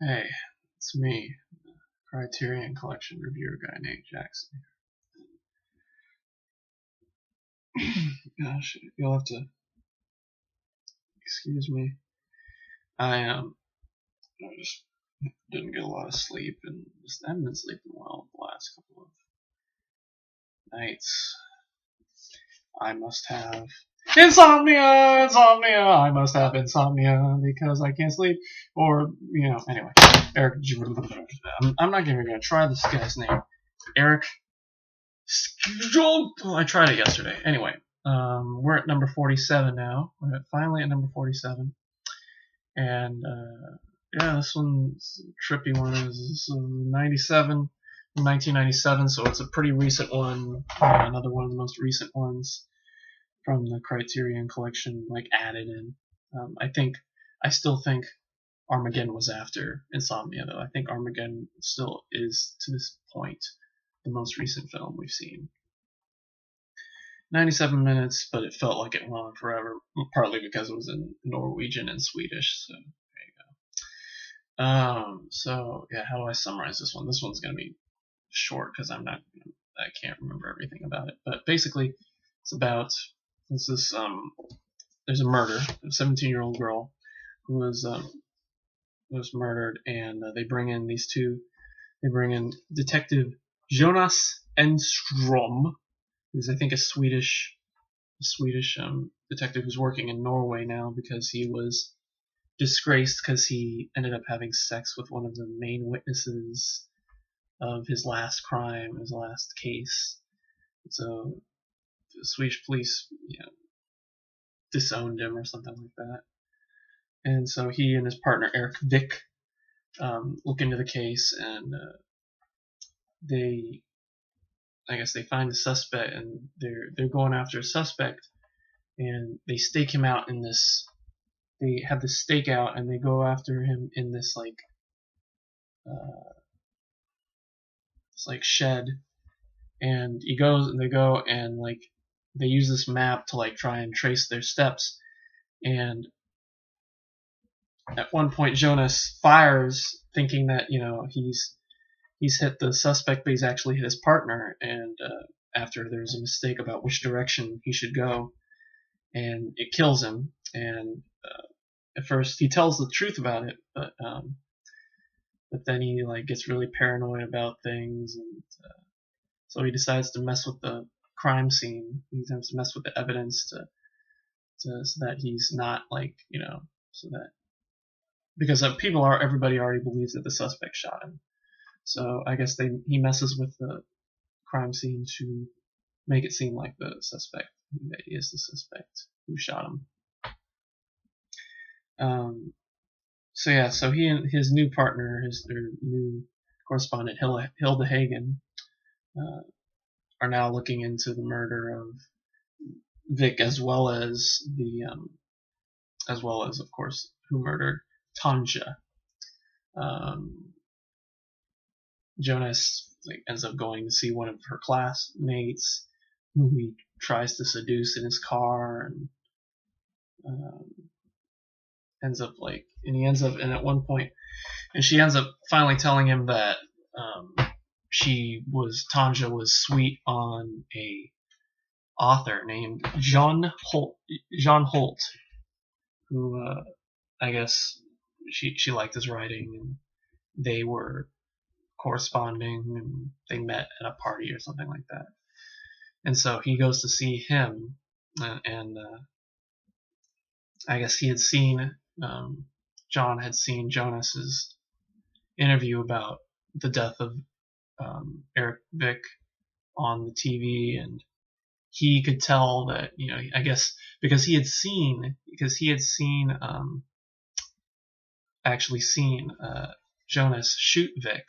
Hey, it's me, Criterion Collection reviewer guy named Jackson. Gosh, you'll have to excuse me. I just didn't get a lot of sleep and just haven't been sleeping well the last couple of nights. I must have insomnia, insomnia. I must have insomnia because I can't sleep. Or anyway, Eric. I'm not even gonna try this guy's name. Eric. I tried it yesterday. Anyway, we're at number 47 now. We're finally at number 47, and yeah, this one's a trippy one. Is 97, 1997, so it's a pretty recent one. Another one of the most recent ones from the Criterion collection, like added in. I still think Armageddon was after Insomnia, though. I think Armageddon still is, to this point, the most recent film we've seen. 97 minutes, but it felt like it went on forever, partly because it was in Norwegian and Swedish. So there you go. So yeah, how do I summarize this one? This one's gonna be short because I can't remember everything about it. But basically, it's about there's a murder. A 17-year-old girl who was murdered, and they bring in these two. They bring in Detective Jonas Enstrom, who's I think a Swedish detective who's working in Norway now because he was disgraced because he ended up having sex with one of the main witnesses of his last crime, his last case. So the Swedish police, disowned him or something like that. And so he and his partner Eric Vick look into the case, and they, I guess, they find the suspect, and they're going after a suspect, and they stake him out in this. They have this stakeout, and they go after him in this shed, and he goes, and they go, and they use this map to try and trace their steps, and at one point Jonas fires, thinking that he's hit the suspect, but he's actually hit his partner, and after there's a mistake about which direction he should go, and it kills him, and at first he tells the truth about it, but then he gets really paranoid about things, and so he decides to mess with the crime scene. He decides to mess with the evidence so that he's not so that because everybody already believes that the suspect shot him. So I guess he messes with the crime scene to make it seem like that he is the suspect who shot him. So yeah, so he and his new partner, their new correspondent Hilda Hagen, are now looking into the murder of Vic, as well as of course who murdered Tanja. Jonas ends up going to see one of her classmates, who he tries to seduce in his car, and and at one point, and she ends up finally telling him that Tanja was sweet on a author named John Holt, who I guess she liked his writing, and they were corresponding, and they met at a party or something like that. And so he goes to see him, and I guess John had seen Jonas's interview about the death of Eric Vick on the TV, and he could tell that I guess because he had actually seen Jonas shoot Vic,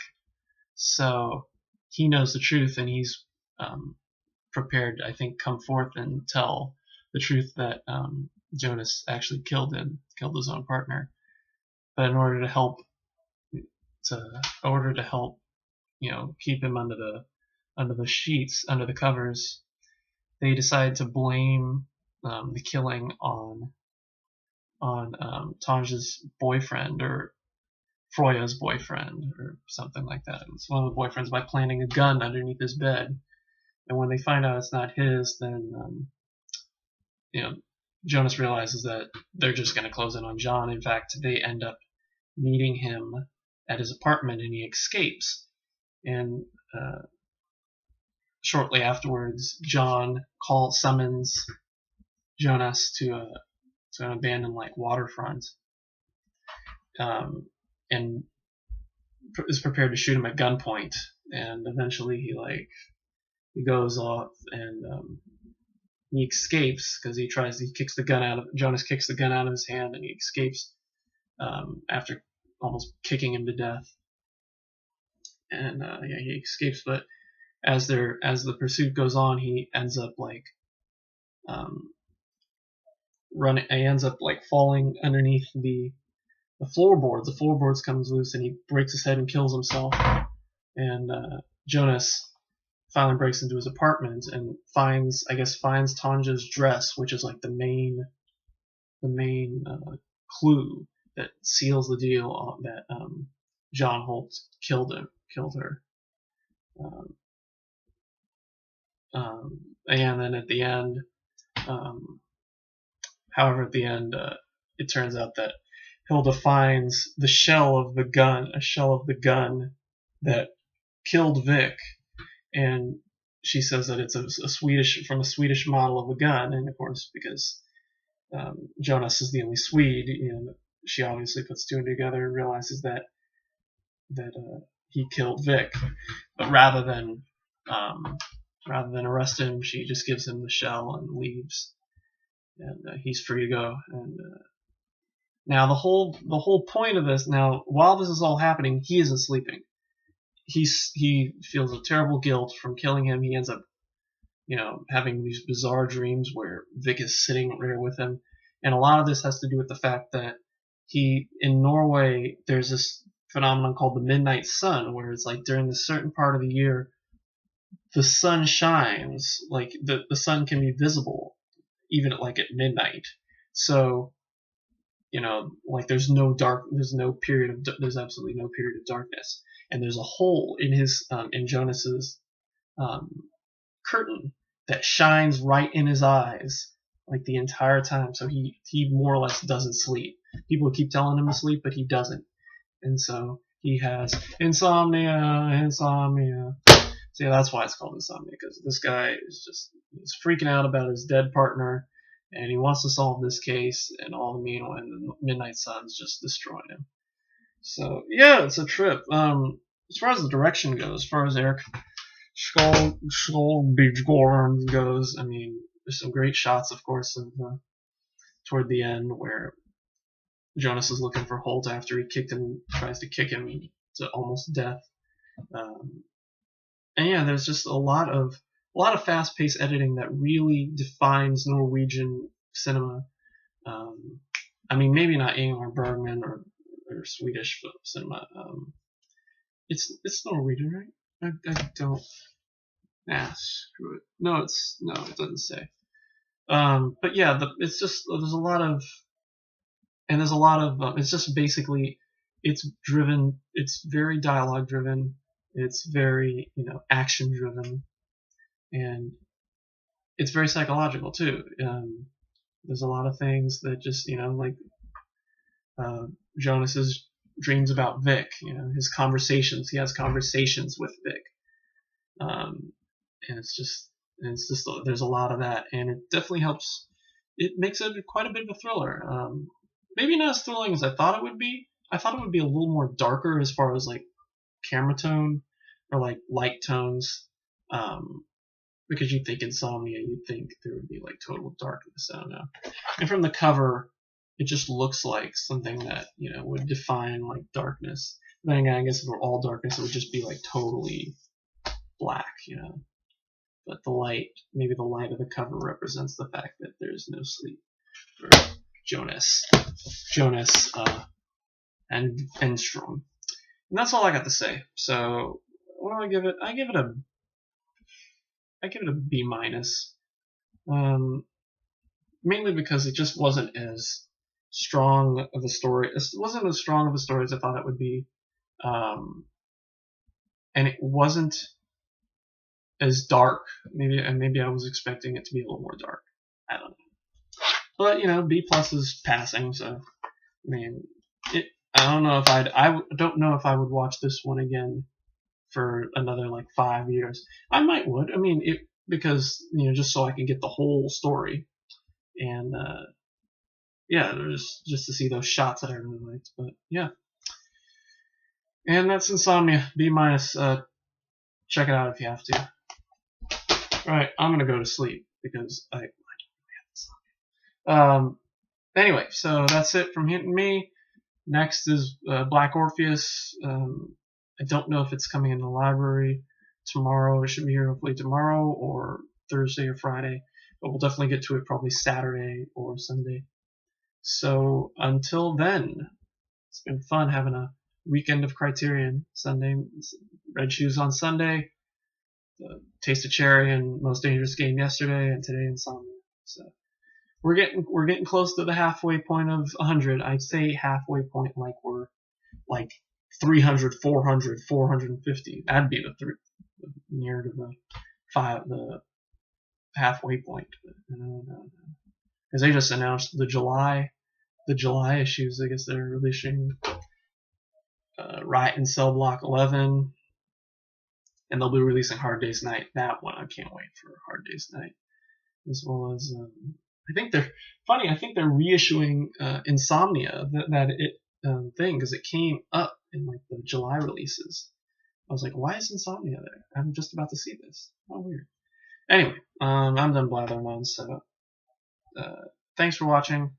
so he knows the truth, and he's prepared, I think, come forth and tell the truth that Jonas actually killed his own partner. But in order to help keep him under the sheets, under the covers, they decide to blame the killing on Tanja's boyfriend, or Froya's boyfriend or something like that. It's one of the boyfriends by planting a gun underneath his bed. And when they find out it's not his, then you know, Jonas realizes that they're just going to close in on John. In fact, they end up meeting him at his apartment, and he escapes. And shortly afterwards, John summons Jonas to an abandoned waterfront, and is prepared to shoot him at gunpoint. And eventually, he goes off and he escapes because Jonas kicks the gun out of his hand, and he escapes after almost kicking him to death. And he escapes, but as the pursuit goes on, he ends up falling underneath the floorboards. The floorboards comes loose, and he breaks his head and kills himself. And Jonas finally breaks into his apartment and finds Tanja's dress, which is like the main clue that seals the deal that John Holt killed her. And then at the end, it turns out that Hilda finds the shell of the gun that killed Vic, and she says that it's a Swedish model of a gun, and of course because Jonas is the only Swede, she obviously puts two and two together and realizes that he killed Vic, but rather than arrest him, she just gives him the shell and leaves, and he's free to go. And now the whole point of this, now while this is all happening, he isn't sleeping. He feels a terrible guilt from killing him. He ends up, having these bizarre dreams where Vic is sitting there with him, and a lot of this has to do with the fact that in Norway, there's this phenomenon called the midnight sun, where it's like during this certain part of the year, the sun shines, like the sun can be visible even at midnight. So, there's absolutely no period of darkness, and there's a hole in in Jonas's curtain that shines right in his eyes the entire time. So he more or less doesn't sleep. People keep telling him to sleep, but he doesn't. And so he has insomnia. So yeah, that's why it's called Insomnia, because this guy he's freaking out about his dead partner, and he wants to solve this case, and all the meanwhile, the midnight sun's just destroying him. So yeah, it's a trip. As far as the direction goes, as far as Eric Skålbygården goes, I mean, there's some great shots, of course, of toward the end where Jonas is looking for Holt after he tries to kick him to almost death. And yeah, there's just a lot of fast-paced editing that really defines Norwegian cinema. I mean, maybe not Ingmar Bergman or Swedish cinema. It's Norwegian, right? I don't. Screw it. No, it doesn't say. But yeah, there's a lot of it's just basically, it's driven. It's very dialogue driven. It's very action driven, and it's very psychological too. There's a lot of things that just Jonas's dreams about Vic. His conversations. He has conversations with Vic, and it's just there's a lot of that, and it definitely helps. It makes it quite a bit of a thriller. Maybe not as thrilling as I thought it would be. I thought it would be a little more darker as far as camera tone or light tones, because you'd think Insomnia, you'd think there would be total darkness. I don't know. And from the cover, it just looks like something that would define darkness. Then again, I guess if it were all darkness, it would just be totally black, But maybe the light of the cover represents the fact that there's no sleep for Jonas, and Enstrom. And that's all I got to say. So what do I give it? I give it a B minus. Mainly because it just wasn't as strong of a story. It wasn't as strong of a story as I thought it would be, and it wasn't as dark. Maybe I was expecting it to be a little more dark. I don't know. But B plus is passing, so I mean, I don't know if I don't know if I would watch this one again for another like 5 years. I might would. I mean, because just so I can get the whole story, and yeah, there's just to see those shots that I really liked. But yeah, and that's Insomnia B minus. Check it out if you have to. All right, I'm gonna go to sleep because I anyway, so that's it from me. Next is Black Orpheus. I don't know if it's coming in the library tomorrow. It should be here hopefully tomorrow or Thursday or Friday, but we'll definitely get to it probably Saturday or Sunday. So until then, it's been fun having a weekend of Criterion. Sunday, Red Shoes on Sunday, Taste of Cherry and Most Dangerous Game yesterday, and today Insomnia. So we're getting close to the halfway point of 100. I'd say halfway point like we're like 300, 400, 450. That'd be near to the halfway point. Because they just announced the July issues. I guess they're releasing Riot in Cell Block 11, and they'll be releasing Hard Day's Night. That one I can't wait for Hard Day's Night, as well as I think they're reissuing Insomnia thing because it came up in like the July releases. I was like, why is Insomnia there? I'm just about to see this. How weird. Anyway, I'm done blathering on. So thanks for watching,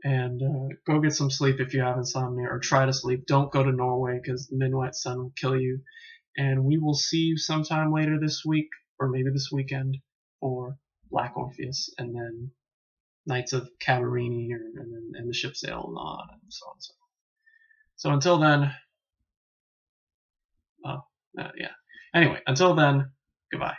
and go get some sleep if you have insomnia, or try to sleep. Don't go to Norway because the midnight sun will kill you. And we will see you sometime later this week, or maybe this weekend, for Black Orpheus, and then Knights of Cabarini, and the ship sail on, and so on and so forth. So until then, yeah. Anyway, until then, goodbye.